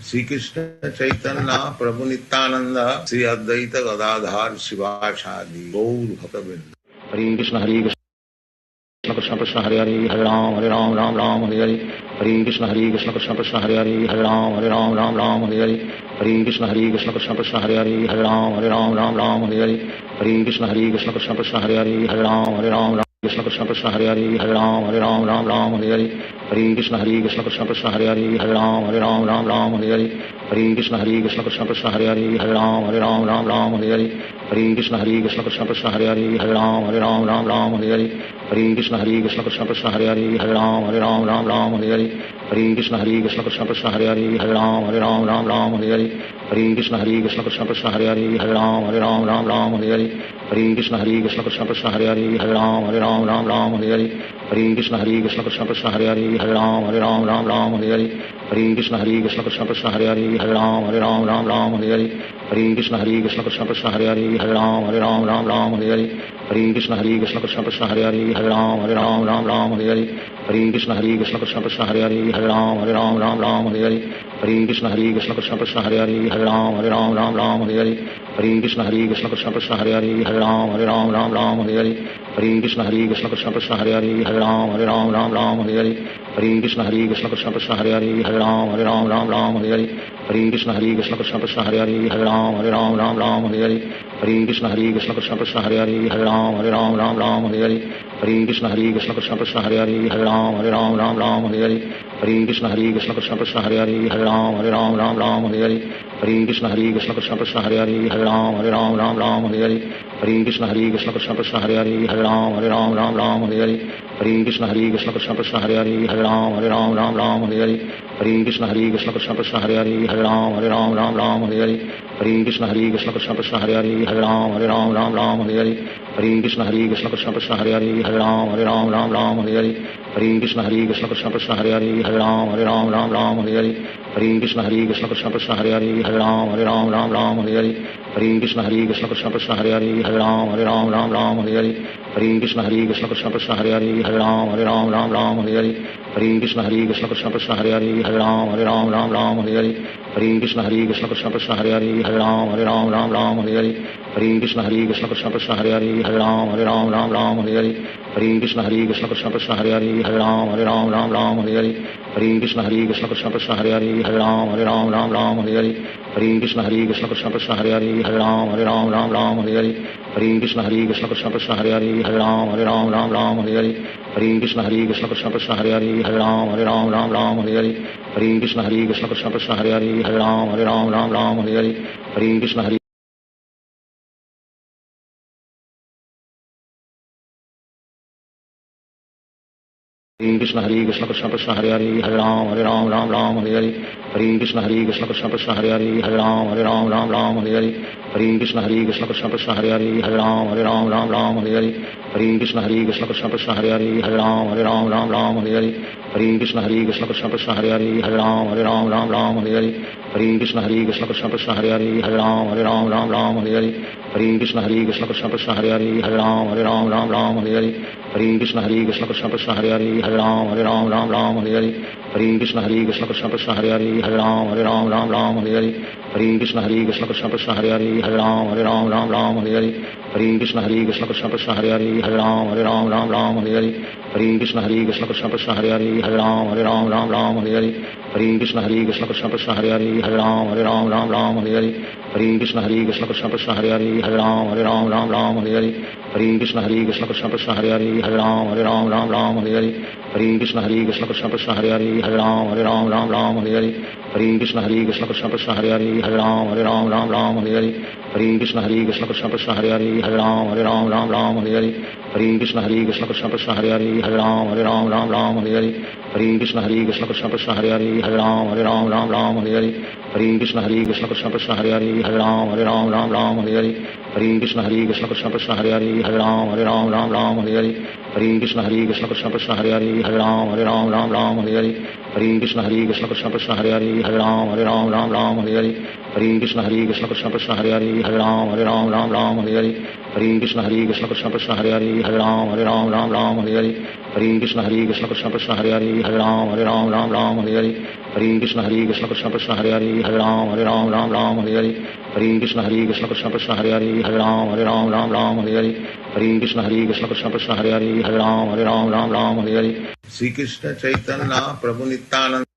Shri Krishna Chaitanya Prabhu Nityanand Shri Advaita Gadadhar शिवासादि Gaur भक्तवृंद। Hare Krishna Krishna Krishna Hare Hare Hare Ram Ram Ram Hare Hare. Hare Krishna Krishna Krishna Hare Hare Hare Ram Ram Hare Hare. Hare Krishna Krishna Krishna Hare Hare Hare Ram Ram Hare Hare. Hare Krishna Krishna Krishna Hare Hare Hare Ram Krishna Krishna Krishna Hare Hare Hare Ram Ram Hare Hare. Hare Krishna Krishna Krishna Hare Hare Hare Ram Hare Hare. Hare Krishna Krishna Krishna Hare Hare Hare Ram Hare Hare. Hare Krishna Krishna Krishna Hare Hare Hare Ram Hare Hare. Hare Krishna Krishna Krishna Hare Hare Hare Ram Hare Hare. Hare Krishna Krishna Krishna Hare Hare Hare Ram Hare Hare. Hare Krishna Krishna Krishna Hare Hare Hare Ram Hare Hare. Hare Krishna Krishna Krishna Hare Hare Hare Ram Hare Hare. Hare Krishna Krishna Krishna Hare Hare Hare Ram Hare Hare. Hare Krishna Krishna Krishna Hare Hare Hare Ram Hare Hare. Hare Krishna Krishna Krishna Hare Hare Hare Ram Hare Hare. Hare Krishna Krishna Krishna Hare Hare Hare Ram Hare Hare. Hare Krishna Krishna Krishna Hare Hare Hare Ram Hare Hare. Hare Krishna Krishna Krishna Hare Hare Hare Ram Hare Hare. Hare Krishna Krishna Krishna Hare Hare Hare Ram Hare Hare. Hare Krishna Krishna Krishna Hare Hare Hare Ram Hare Hare. Hare Krishna Krishna Krishna Hare Hare Hare Ram Hare Hare. Hare Krishna Krishna Krishna Hare Hare Hare Ram Hare Hare. Hare Krishna Krishna Krishna Hare Hare Hare Ram Hare Hare. Hare Krishna Krishna Krishna Krishna Hare Hare Hare Ram Hare Hare. Hare Krishna Krishna Krishna Krishna Hare Hare Hare Ram Hare Hare. Hare Krishna Krishna Krishna Krishna Hare Hare Hare Ram Hare Hare. Hare Krishna Krishna Krishna Krishna Hare Hare Hare Ram Hare Hare. Hare Krishna Krishna Krishna Krishna Hare Hare Hare Ram Hare Hare. Hare Krishna Krishna Krishna Krishna Hare Hare Hare Ram Hare Hare. Hare Krishna Krishna Krishna Krishna Hare Hare Hare Ram Hare Hare. Hare Krishna Krishna Krishna Krishna Hare Hare Hare Ram Hare Hare. Hare Krishna Krishna Krishna Krishna Hare Hare Hare Ram Hare Hare. Hare Krishna Krishna Krishna Krishna Hare Hare Hare Ram Hare Hare. Hare Krishna Krishna Krishna Krishna Hare Hare Hare Ram Hare Hare. Hare Krishna Krishna Krishna Krishna Hare Hare Hare Ram Hare Hare. Hare Krishna Krishna Krishna Krishna Hare Hare Hare Ram Hare Hare. Hare Krishna Krishna Krishna Krishna Hare Hare Hare Ram Hare Hare. Hare Krishna Krishna Krishna Krishna Hare Hare Hare Ram Hare Hare. Hare Krishna Krishna Krishna Krishna Hare Hare Hare Ram Hare Hare. Hare Krishna Krishna Krishna Krishna Hare Hare Hare Ram Hare Hare. Hare Krishna Krishna Krishna Krishna Hare Hare Hare Ram Hare Hare. Hare Krishna Krishna Krishna Krishna Hare Hare Hare Ram Hare Hare. Hare Krishna Krishna Krishna Krishna Hare Hare Hare Ram Hare Hare. Hare Krishna Krishna Krishna Krishna Hare Hare Hare Ram Hare Hare. Hare Krishna Krishna Krishna Krishna Hare Hare Hare Ram Hare Hare. Hare Krishna Krishna Krishna Krishna Hare Hare Hare Ram Hare Hare. Hare Krishna Krishna Krishna Krishna Hare Hare Hare Ram Hare Hare. Hare Krishna Krishna Krishna Krishna Hare Hare Hare Ram Hare Hare. Hare Krishna Krishna Krishna Krishna Hare Hare Hare Ram Hare Hare. Hare Krishna Krishna Krishna Krishna Hare Hare Hare Ram Hare Hare. Hare Krishna Krishna Krishna Krishna Hare Hare Hare Ram Hare Hare. Hare Krishna Krishna Krishna Krishna Hare Hare Hare Ram Hare Hare. Hare Krishna Krishna Krishna Krishna Hare Hare Hare Ram Hare Hare. Hare Krishna Krishna Krishna Krishna Hare Hare Hare Ram Hare Hare. Hare Krishna Krishna Krishna Krishna Hare Hare Hare Ram Hare Hare. Hare Krishna Krishna Krishna Krishna Hare Hare Hare Ram Hare Hare. Hare Krishna Krishna Krishna Krishna Hare Hare Hare Ram Hare Hare. Hare Krishna Krishna Krishna Krishna Hare Hare Hare Ram Hare Hare. Hare Krishna Krishna Krishna Krishna Hare Hare Hare Ram Hare Hare. Hare Krishna Krishna Krishna Krishna Hare Hare Hare Ram Hare Hare. Hare Krishna Krishna Krishna Krishna Hare Hare Hare Ram Hare Hare. Hare Krishna Krishna Krishna Krishna Hare Hare Hare Ram Hare Hare. Hare Krishna Krishna Krishna Krishna Hare Hare Hare Ram Hare Hare. Hare Krishna Krishna Krishna Krishna Hare Hare Hare Ram Hare Hare. Hare Krishna Krishna Krishna Krishna Hare Hare Hare Ram Hare Hare. Hare Krishna Krishna Krishna Krishna Hare Hare Hare Ram Hare Hare. Hare Krishna Krishna Krishna Krishna Hare Hare Hare Ram Hare Hare. Hare Krishna Krishna Krishna Krishna Hare Hare Hare Ram Hare Hare. Hare Krishna Krishna Krishna Krishna Hare Hare Hare Ram Hare Hare. Hare Krishna Krishna Krishna Krishna Hare Hare Hare Ram Ram Ram Hare Hare Hare Krishna Krishna Krishna Hare Hare Hare Ram Ram Hare Hare Hare Krishna Krishna Krishna Hare Hare Hare Ram Ram Hare Hare Hare Krishna Krishna Krishna Hare Hare Hare Ram Ram Hare Hare Hare Krishna Krishna Krishna Hare Hare Hare Ram Ram Hare Hare Sri Krishna Chaitanya Prabhu Nityananda